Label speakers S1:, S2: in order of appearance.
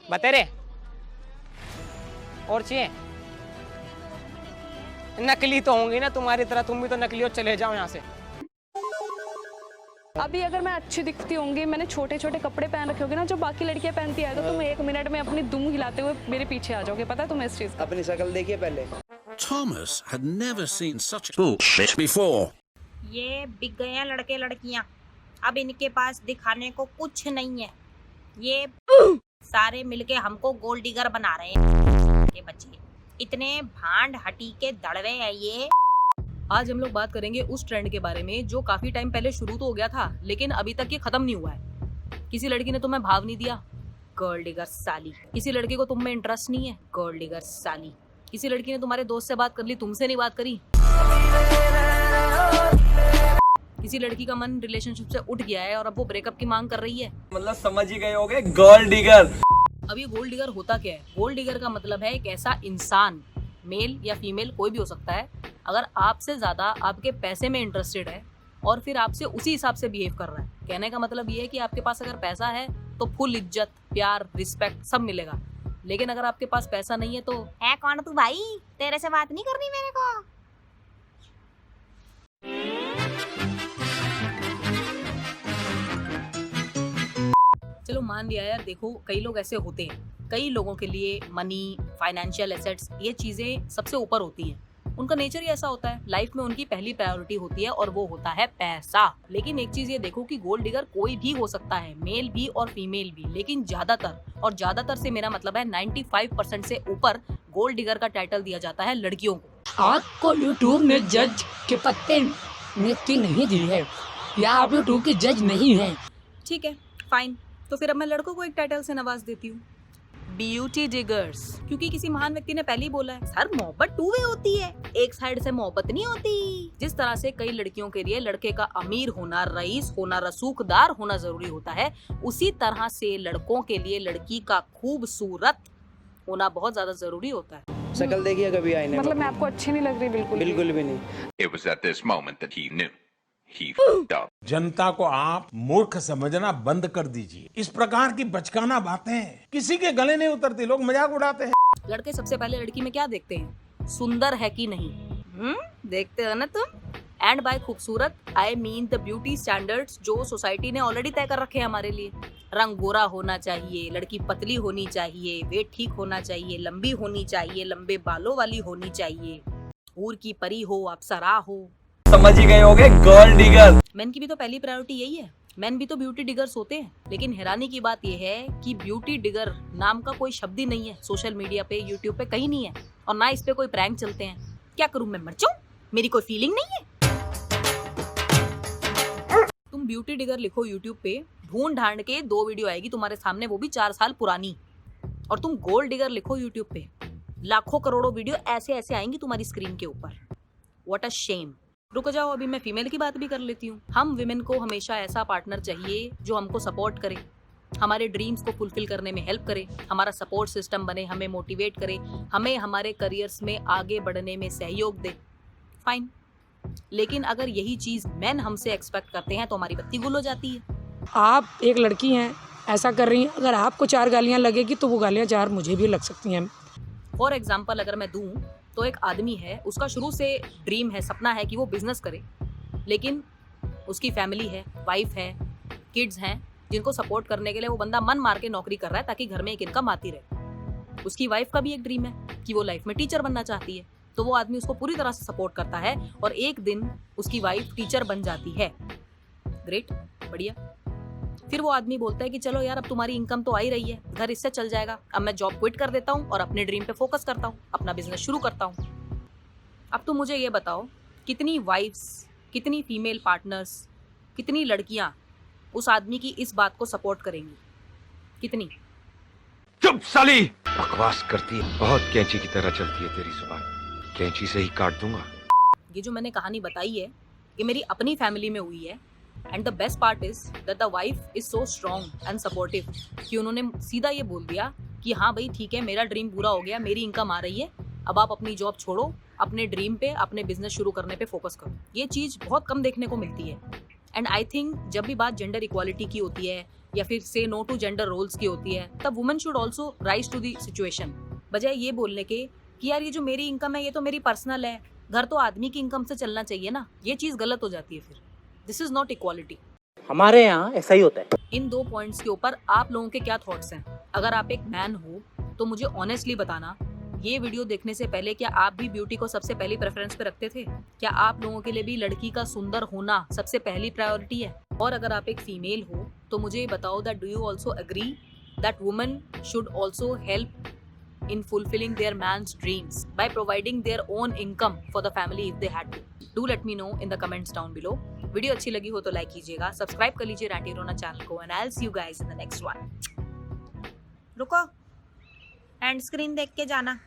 S1: बता रे और चाहिए? नकली तो होंगी ना तुम्हारी तरह, तुम भी तो नकली हो, चले जाओ यहाँ से।
S2: अभी अगर मैं अच्छी दिखती होंगी, मैंने छोटे छोटे कपड़े पहन रखे होंगे ना जो बाकी लड़कियां पहनती है, तो तुम 1 मिनट में अपनी दुम हिलाते हुए मेरे पीछे आ जाओगे। पता है तुम्हें इस चीज का?
S3: अपनी शक्ल देखिए पहले।
S4: Thomas had never seen such bullshit before.
S5: ये बिक गए हैं लड़के लड़कियां, अब इनके पास दिखाने को कुछ नहीं है। ये सारे मिलके हमको गोल्ड डिगर बना रहे हैं के बच्चे, इतने भांड हटी के दड़वे हैं ये।
S6: आज हम लोग बात करेंगे उस ट्रेंड के बारे में जो काफी टाइम पहले शुरू तो हो गया था, लेकिन अभी तक ये खत्म नहीं हुआ है। किसी लड़की ने तुम्हें भाव नहीं दिया, गोल्ड डिगर साली। किसी लड़की को तुम में इंटरेस्ट नहीं है, गोल्ड डिगर साली। किसी लड़की ने तुम्हारे दोस्त से बात कर ली, तुमसे नहीं बात करी। किसी लड़की का मन रिलेशनशिप से उठ गया है और अब वो ब्रेकअप की मांग कर रही है।
S3: मतलब समझ ही गए होगे, गोल्ड डिगर।
S6: अब ये गोल्ड डिगर होता क्या है? गोल्ड डिगर का मतलब है एक ऐसा इंसान, मेल या फीमेल कोई भी हो सकता है, अगर आपसे ज्यादा आपके पैसे में इंटरेस्टेड है और फिर आपसे उसी हिसाब से बिहेव कर रहा है। कहने का मतलब ये है कि आपके पास अगर पैसा है तो फुल इज्जत, प्यार, रिस्पेक्ट सब मिलेगा, लेकिन अगर आपके पास पैसा नहीं है तो
S5: है कौन तू भाई, तेरे से बात नहीं करनी मेरे को।
S6: चलो मान लिया यार, देखो कई लोग ऐसे होते हैं, कई लोगों के लिए मनी, फाइनेंशियल एसेट्स, ये चीजें सबसे ऊपर होती हैं। उनका नेचर ही ऐसा होता है, लाइफ में उनकी पहली प्रायोरिटी होती है और वो होता है पैसा। लेकिन एक चीज ये देखो कि गोल्ड डिगर कोई भी हो सकता है, मेल भी और फीमेल भी, लेकिन ज्यादातर, और ज्यादातर से मेरा मतलब है 95% से ऊपर गोल्ड डिगर का टाइटल दिया जाता है लड़कियों को।
S7: आपको यूट्यूब ने जज के पत्ते नियुक्ति नहीं दी है, या आप यूट्यूब के जज नहीं हैं।
S6: ठीक है, फाइन, तो फिर अब मैं लड़कों को एक टाइटल से नवाज देती हूँ, ब्यूटी डिगर्स। क्योंकि किसी महान व्यक्ति ने पहले ही बोला है, सर मोहब्बत टू वे होती है, एक साइड से मोहब्बत नहीं होती। जिस तरह से कई लड़कियों के लिए लड़के का अमीर होना, रईस होना, रसूखदार होना जरूरी होता है, उसी तरह से लड़कों के लिए लड़की का खूबसूरत होना बहुत ज्यादा जरूरी होता है।
S3: शक्ल देखिए कभी आईने में।
S2: मतलब मैं आपको अच्छी नहीं लग रही? बिल्कुल
S3: बिल्कुल भी नहीं।
S8: It was at this moment that he knew he f***ed up.
S9: जनता को आप मूर्ख समझना बंद कर दीजिए। इस प्रकार की बचकाना बातें किसी के गले नहीं उतरती, लोग मजाक उड़ाते हैं।
S6: लड़के सबसे पहले लड़की में क्या देखते हैं? सुंदर है कि नहीं। देखते हो ना तुम? एंड बाय खूबसूरत I mean the beauty standards जो सोसाइटी ने ऑलरेडी तय कर रखे हैं हमारे लिए। रंग गोरा होना चाहिए, लड़की पतली होनी चाहिए, वेट ठीक होना चाहिए, लंबी होनी चाहिए, लंबे बालों वाली होनी चाहिए, हूर की परी हो, अप्सरा हो।
S3: समझ ही गए होगे, गोल्ड डिगर।
S6: मेन की भी तो पहली प्रायोरिटी यही है, मेन भी तो ब्यूटी डिगर्स होते हैं। लेकिन हैरानी की बात यह है कि ब्यूटी डिगर नाम का कोई शब्द ही नहीं है सोशल मीडिया पे, यूट्यूब पे कहीं नहीं है, और ना इस पे कोई प्रैंक चलते हैं। क्या करूं मैं, मर जाऊं? मेरी कोई फीलिंग नहीं है। तुम ब्यूटी डिगर लिखो यूट्यूब पे, ढूंढ ढांड के 2 वीडियो आएगी तुम्हारे सामने, वो भी 4 साल पुरानी। और तुम गोल्ड डिगर लिखो यूट्यूब पे, लाखों करोड़ों वीडियो ऐसे ऐसे आएंगी तुम्हारी स्क्रीन के ऊपर। What a shame. रुको जाओ, अभी मैं फीमेल की बात भी कर लेती हूँ। हम विमेन को हमेशा ऐसा पार्टनर चाहिए जो हमको सपोर्ट करे, हमारे ड्रीम्स को फुलफिल करने में हेल्प करे, हमारा सपोर्ट सिस्टम बने, हमें मोटिवेट करे, हमें हमारे करियर्स में आगे बढ़ने में सहयोग दे। फाइन, लेकिन अगर यही चीज मेन हमसे एक्सपेक्ट करते हैं तो हमारी बत्ती गुल हो जाती है।
S7: आप एक लड़की हैं, ऐसा कर रही हैं, अगर आपको 4 गालियां लगेगी तो वो गालियां 4 मुझे भी लग सकती हैं।
S6: फॉर एग्जाम्पल अगर मैं दूं तो एक आदमी है, उसका शुरू से ड्रीम है, सपना है कि वो बिजनेस करे, लेकिन उसकी फैमिली है, वाइफ है, किड्स हैं जिनको सपोर्ट करने के लिए वो बंदा मन मार के नौकरी कर रहा है ताकि घर में एक इनकम आती रहे। उसकी वाइफ का भी एक ड्रीम है कि वो लाइफ में टीचर बनना चाहती है, तो वो आदमी उसको पूरी तरह से सपोर्ट करता है और एक दिन उसकी वाइफ टीचर बन जाती है। ग्रेट, बढ़िया। फिर वो आदमी बोलता है कि चलो यार, अब तुम्हारी इनकम तो आ ही रही है, घर इससे चल जाएगा, अब मैं जॉब क्विट कर देता हूँ और अपने ड्रीम पे फोकस करता हूँ, अपना बिजनेस शुरू करता हूँ। अब तुम मुझे ये बताओ, कितनी वाइफ्स, कितनी फीमेल पार्टनर्स, कितनी लड़कियाँ उस आदमी की इस बात को सपोर्ट करेंगी? कितनी?
S8: चुप साली!
S10: बकवास करती है, बहुत कैंची की तरह चलती है तेरी जुबान, कैंची से ही काट दूंगा।
S6: ये जो मैंने कहानी बताई है ये मेरी अपनी फैमिली में हुई है, and the best part is that the wife is so strong and supportive कि उन्होंने सीधा ये बोल दिया कि हाँ भाई ठीक है, मेरा ड्रीम पूरा हो गया, मेरी इनकम आ रही है, अब आप अपनी जॉब छोड़ो, अपने ड्रीम पे, अपने बिजनेस शुरू करने पे फोकस करो। ये चीज़ बहुत कम देखने को मिलती है, एंड आई थिंक जब भी बात जेंडर इक्वालिटी की होती है या फिर से नो टू जेंडर रोल्स की होती है, तब women should also rise to the situation, बजाय ये बोलने के कि यार ये जो मेरी इनकम है ये तो मेरी पर्सनल है, घर तो आदमी की इनकम से चलना चाहिए ना। ये चीज़ गलत हो जाती है फिर। This is not equality.
S1: हमारे यहाँ ऐसा ही होता है।
S6: इन 2 पॉइंट्स के ऊपर आप लोगों के क्या थॉट्स हैं? अगर आप एक मैन हो तो मुझे ऑनेस्टली बताना, ये वीडियो देखने से पहले क्या आप भी ब्यूटी को सबसे पहली प्रेफरेंस पे रखते थे? क्या आप लोगों के लिए भी लड़की का सुंदर होना सबसे पहली प्रायोरिटी है? और अगर आप एक फीमेल हो तो मुझे ये बताओ that do you also agree that women should also help in fulfilling their man's dreams by providing their own income for the family if they had to. Do let me know in the comments down below. Video अच्छी लगी हो तो like कीजिएगा, subscribe कर लीजिए रैंटी रोना channel को, and I'll see you guys in the next one.
S5: रुको, एंड स्क्रीन देख के जाना।